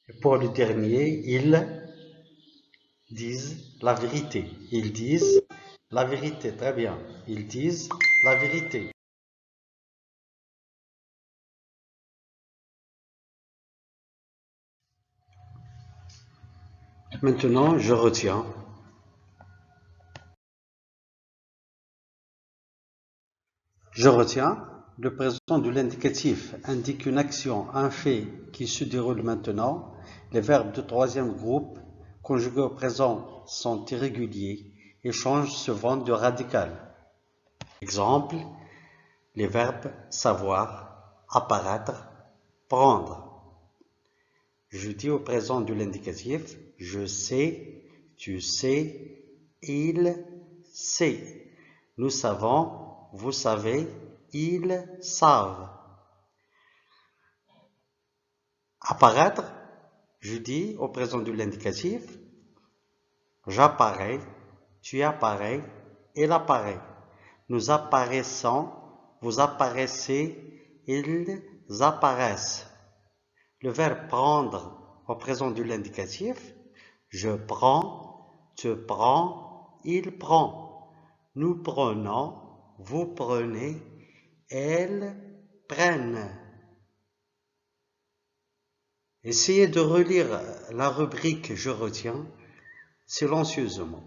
B: Et pour le dernier, ils disent la vérité. Ils disent la vérité. Très bien. Ils disent la vérité. Maintenant, je retiens. Je retiens. Le présent de l'indicatif indique une action, un fait qui se déroule maintenant. Les verbes de troisième groupe conjugués au présent sont irréguliers et changent souvent de radical. Exemple, les verbes savoir, apparaître, prendre. Je dis au présent de l'indicatif, je sais, tu sais, il sait. Nous savons, vous savez, ils savent. Apparaître, je dis au présent de l'indicatif, j'apparais, tu apparais, il apparaît. Nous apparaissons, vous apparaissez, ils apparaissent. Le verbe prendre au présent de l'indicatif, je prends, tu prends, il prend. Nous prenons, vous prenez, elles prennent. Essayez de relire la rubrique Je retiens silencieusement.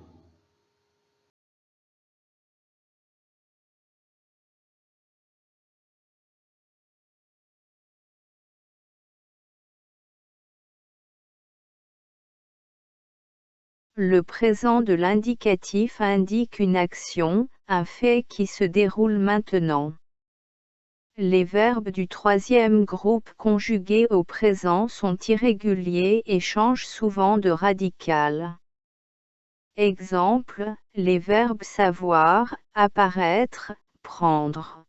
A: Le présent de l'indicatif indique une action, un fait qui se déroule maintenant. Les verbes du troisième groupe conjugués au présent sont irréguliers et changent souvent de radical. Exemple, les verbes savoir, apparaître, prendre.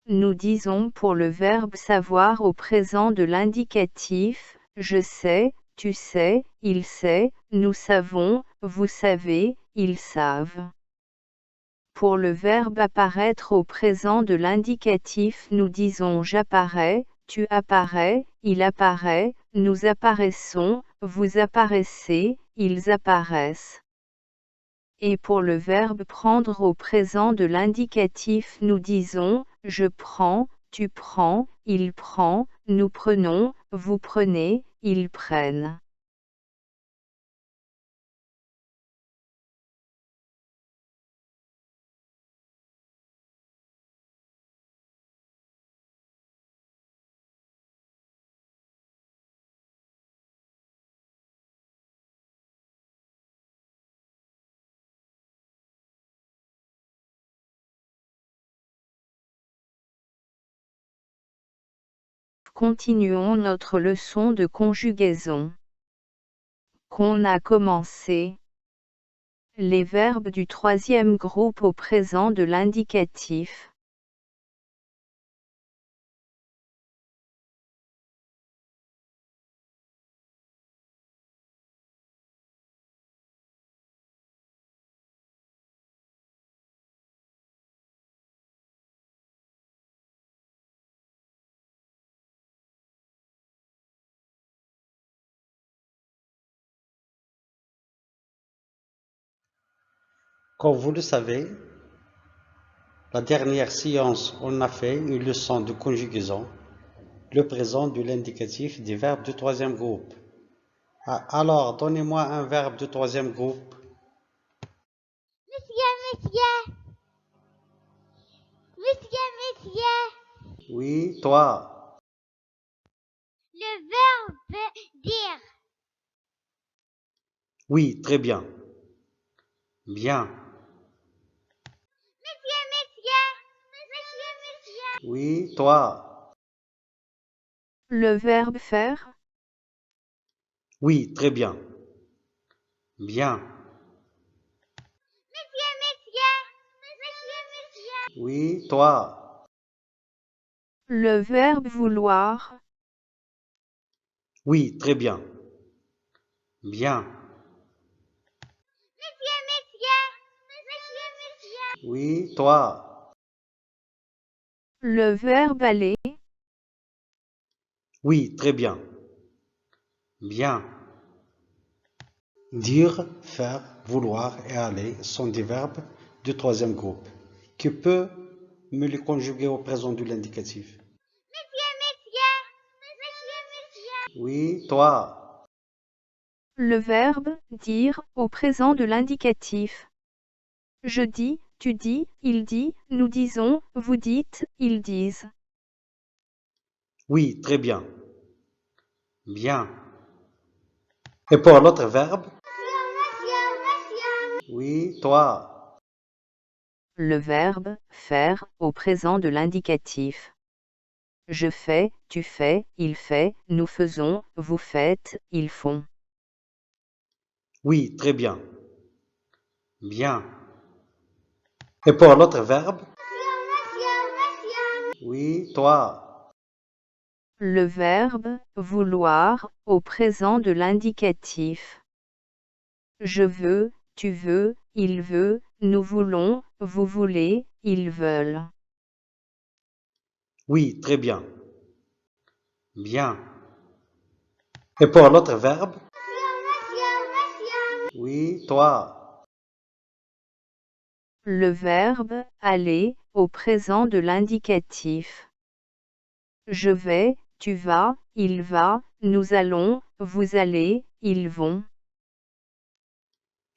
A: Nous disons pour le verbe savoir au présent de l'indicatif, je sais, tu sais, il sait, nous savons, vous savez, ils savent. Pour le verbe apparaître au présent de l'indicatif, nous disons j'apparais, tu apparais, il apparaît, nous apparaissons, vous apparaissez, ils apparaissent. Et pour le verbe prendre au présent de l'indicatif, nous disons je prends, tu prends, il prend, nous prenons, vous prenez, ils prennent. Continuons notre leçon de conjugaison. Qu'on a commencé. Les verbes du troisième groupe au présent de l'indicatif.
B: Comme vous le savez, la dernière séance, on a fait une leçon de conjugaison, le présent de l'indicatif des verbes du troisième groupe. Alors, donnez-moi un verbe du troisième groupe.
C: Monsieur.
B: Oui, toi.
C: Le verbe dire.
B: Oui, très bien. Bien.
C: Monsieur.
B: Oui, toi.
A: Le verbe faire.
B: Oui, très bien. Bien. Oui, toi.
A: Le verbe vouloir.
B: Oui, très bien. Bien. Oui, toi.
A: Le verbe aller.
B: Oui, très bien. Bien. Dire, faire, vouloir et aller sont des verbes du troisième groupe. Qui peut me les conjuguer au présent de l'indicatif? Oui, toi.
A: Le verbe dire au présent de l'indicatif. Je dis, tu dis, il dit, nous disons, vous dites, ils disent.
B: Oui, très bien. Bien. Et pour l'autre verbe? Oui, toi.
A: Le verbe faire au présent de l'indicatif. Je fais, tu fais, il fait, nous faisons, vous faites, ils font.
B: Oui, très bien. Bien. Et pour l'autre verbe? Oui, toi.
A: Le verbe vouloir au présent de l'indicatif. Je veux, tu veux, il veut, nous voulons, vous voulez, ils veulent.
B: Oui, très bien. Bien. Et pour l'autre verbe? Oui, toi.
A: Le verbe aller au présent de l'indicatif. Je vais, tu vas, il va, nous allons, vous allez, ils vont.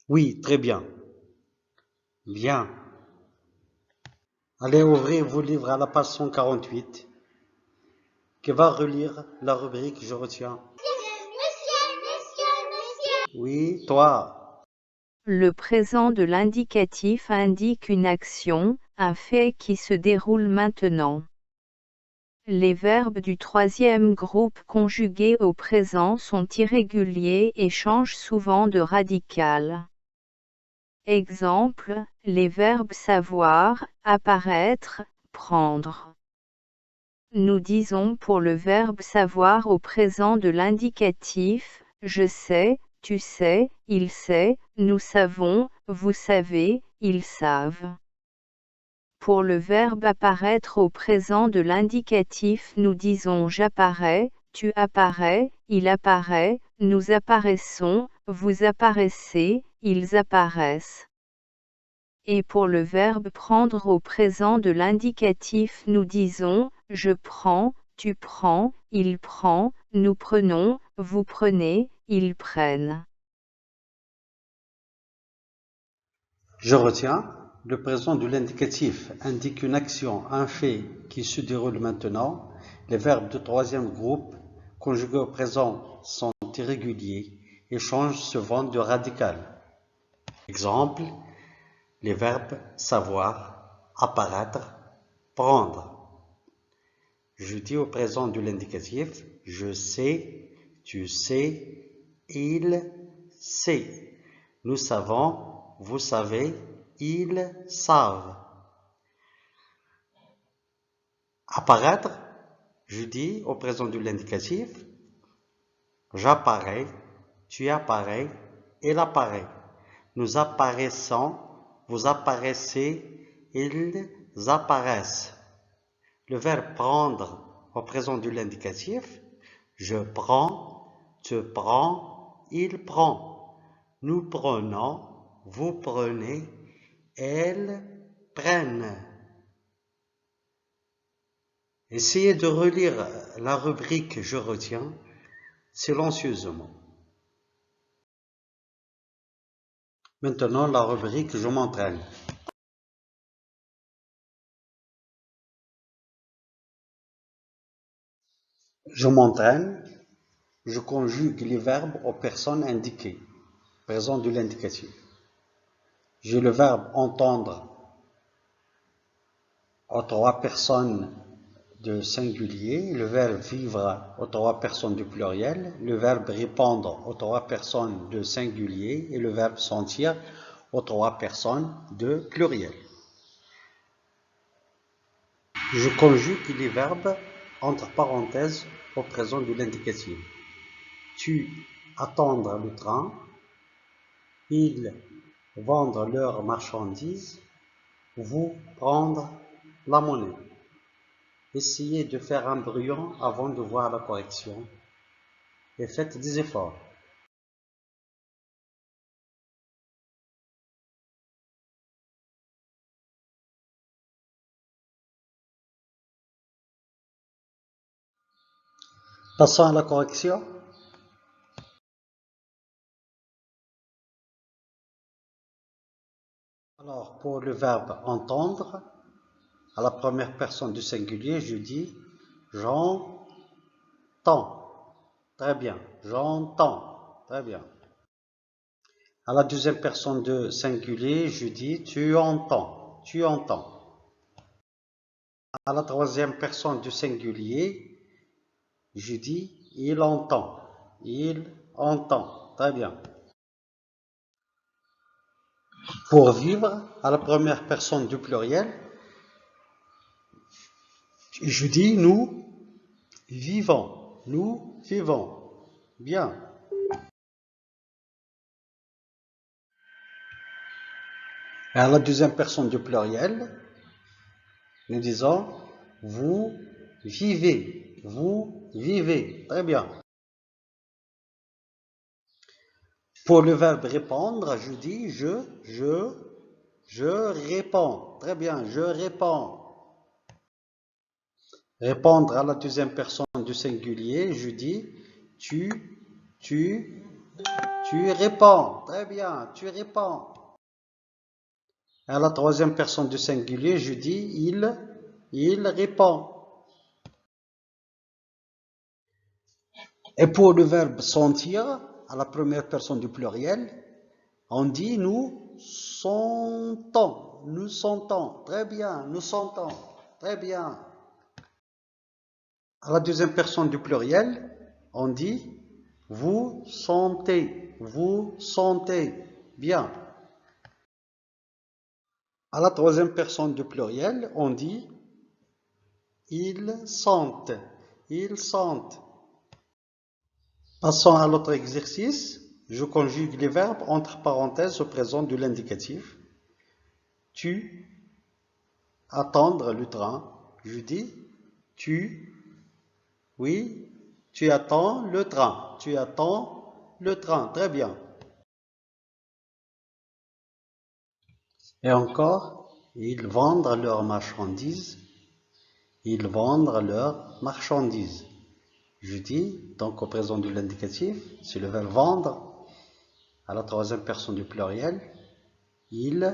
B: Oui, très bien. Bien. Allez ouvrir vos livres à la page 148, qui va relire la rubrique Je retiens. Oui, toi.
A: Le présent de l'indicatif indique une action, un fait qui se déroule maintenant. Les verbes du troisième groupe conjugués au présent sont irréguliers et changent souvent de radical. Exemple, les verbes savoir, apparaître, prendre. Nous disons pour le verbe savoir au présent de l'indicatif, je sais, tu sais, il sait, nous savons, vous savez, ils savent. Pour le verbe apparaître au présent de l'indicatif, nous disons j'apparais, tu apparais, il apparaît, nous apparaissons, vous apparaissez, ils apparaissent. Et pour le verbe prendre au présent de l'indicatif, nous disons je prends, tu prends, il prend, nous prenons, vous prenez, ils prennent.
B: Je retiens, le présent de l'indicatif indique une action, un fait qui se déroule maintenant. Les verbes du troisième groupe conjugués au présent sont irréguliers et changent souvent de radical. Exemple, les verbes savoir, apparaître, prendre. Je dis au présent de l'indicatif, je sais, tu sais, il sait. Nous savons, vous savez, ils savent. Apparaître, je dis au présent de l'indicatif, j'apparais, tu apparais, il apparaît. Nous apparaissons, vous apparaissez, ils apparaissent. Le verbe prendre au présent de l'indicatif, je prends, tu prends, il prend. Nous prenons, vous prenez, elles prennent. Essayez de relire la rubrique je retiens silencieusement. Maintenant la rubrique je m'entraîne. Je m'entraîne, je conjugue les verbes aux personnes indiquées, présent de l'indicatif. J'ai le verbe entendre aux trois personnes de singulier, le verbe vivre aux trois personnes du pluriel, le verbe répondre aux trois personnes de singulier et le verbe sentir aux trois personnes de pluriel. Je conjugue les verbes entre parenthèses au présent de l'indicatif. Tu attendre le train, ils vendre leurs marchandises, vous prendre la monnaie. Essayez de faire un brouillon avant de voir la correction et faites des efforts. Passons à la correction. Alors, pour le verbe entendre, à la première personne du singulier, je dis j'entends. Très bien. J'entends. Très bien. À la deuxième personne du singulier, je dis tu entends. Tu entends. À la troisième personne du singulier, je dis il entend. Il entend. Très bien. Pour vivre, à la première personne du pluriel, je dis nous vivons. Nous vivons. Bien. Et à la deuxième personne du pluriel, nous disons vous vivez. Vous vivez. Très bien. Pour le verbe répondre, je dis je réponds. Très bien, je réponds. Répondre à la deuxième personne du singulier, je dis tu réponds. Très bien, tu réponds. À la troisième personne du singulier, je dis il répond. Et pour le verbe sentir, à la première personne du pluriel, On dit nous sentons. Nous sentons. Très bien. Nous sentons. Très bien. À la deuxième personne du pluriel, on dit vous sentez. Vous sentez. Bien. À la troisième personne du pluriel, on dit ils sentent. Ils sentent. Passons à l'autre exercice. Je conjugue les verbes entre parenthèses au présent de l'indicatif. Tu, attendre le train. Je dis, tu, oui, tu attends le train. Tu attends le train. Très bien. Et encore, ils vendent leurs marchandises. Ils vendent leurs marchandises. Je dis, donc au présent de l'indicatif, c'est le verbe vendre. À la troisième personne du pluriel, ils,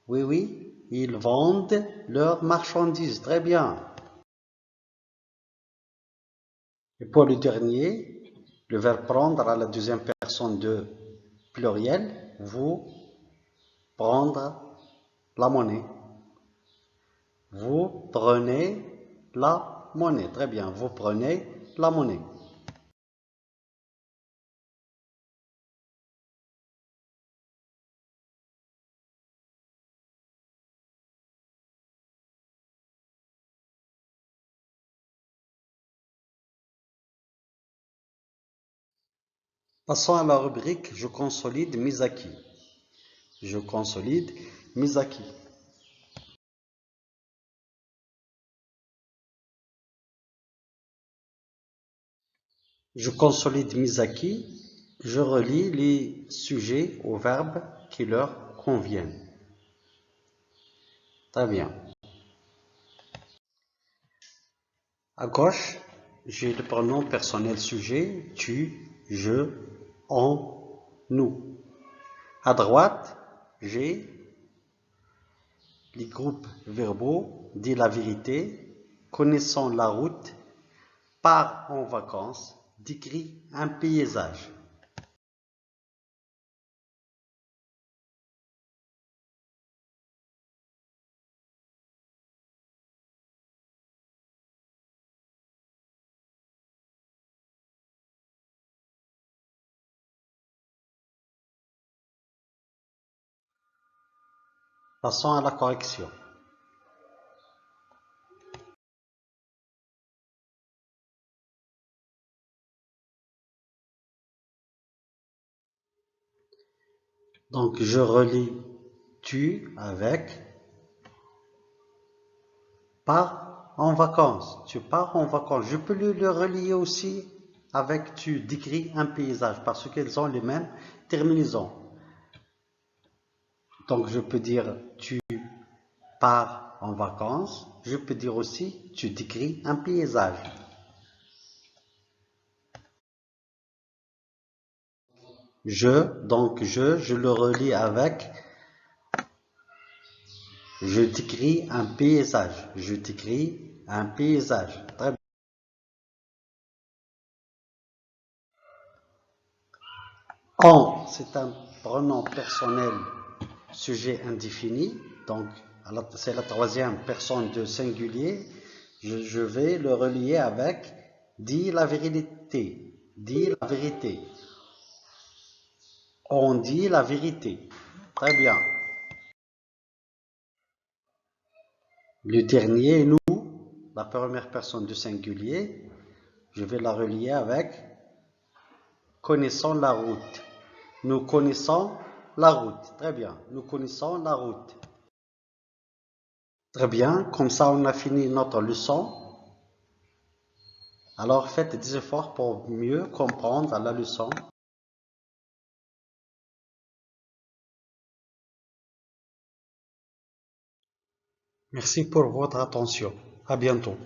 B: oui, ils vendent leurs marchandises. Très bien. Et pour le dernier, le verbe prendre à la deuxième personne de pluriel, vous prendre la monnaie. Vous prenez la monnaie. Très bien. Vous prenez la monnaie. Passons à la rubrique je consolide mes acquis. Je consolide mes acquis. Je consolide mes acquis. Je relie les sujets aux verbes qui leur conviennent. Très bien. À gauche, j'ai le pronom personnel sujet, tu, je, on, nous. À droite, j'ai les groupes verbaux, dit la vérité, connaissant la route, part en vacances, décrit un paysage. Passons à la correction. Donc, je relis tu avec pars en vacances. Tu pars en vacances. Je peux le relier aussi avec tu décris un paysage parce qu'elles ont les mêmes terminaisons. Donc, je peux dire tu pars en vacances. Je peux dire aussi tu décris un paysage. Je le relis avec je décris un paysage. Je décris un paysage. Très bien. On, c'est un pronom personnel sujet indéfini. Donc, c'est la troisième personne de singulier. Je vais le relier avec dit la vérité. Dit la vérité. On dit la vérité. Très bien. Le dernier, nous, la première personne du singulier, je vais la relier avec connaissons la route. Nous connaissons la route. Très bien. Nous connaissons la route. Très bien. Comme ça, on a fini notre leçon. Alors, faites des efforts pour mieux comprendre la leçon. Merci pour votre attention. À bientôt.